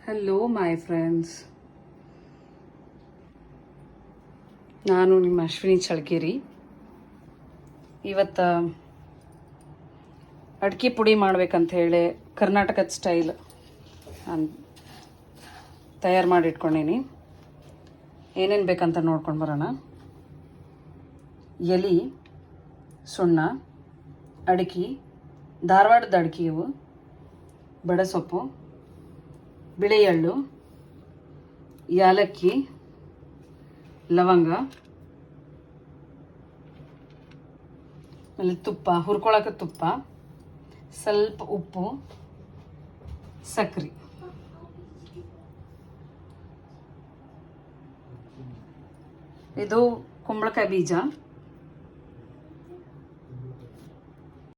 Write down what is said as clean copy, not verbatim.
Hello my friends, ನಾನು ನಿಮ್ಮ ಅಶ್ವಿನಿ ಚಳಕೇರಿ. ಇವತ್ತು ಅಡಿಕೆ ಪುಡಿ ಮಾಡ್ಬೇಕಂತ ಹೇಳಿ ಕರ್ನಾಟಕದ ಸ್ಟೈಲ್ ತಯಾರು ಮಾಡಿ ಇಟ್ಕೊಂಡೀನಿ. ಏನೇನು ಬೇಕಂತ ನೋಡ್ಕೊಂಡು ಬರೋಣ. ಎಲೆ, ಸುಣ್ಣ, ಅಡಿಕೆ, ಧಾರವಾಡದ ಅಡಿಕೆ, ಇವು ಬಡಸೊಪ್ಪು, ಬಿಳಿ ಎಳ್ಳು, ಯಾಲಕ್ಕಿ, ಲವಂಗ, ಆಮೇಲೆ ತುಪ್ಪ, ಹುರ್ಕೊಳಕ್ಕೆ ತುಪ್ಪ, ಸ್ವಲ್ಪ ಉಪ್ಪು, ಸಕ್ಕರೆ. ಇದು ಕುಂಬಳಕಾಯಿ ಬೀಜ,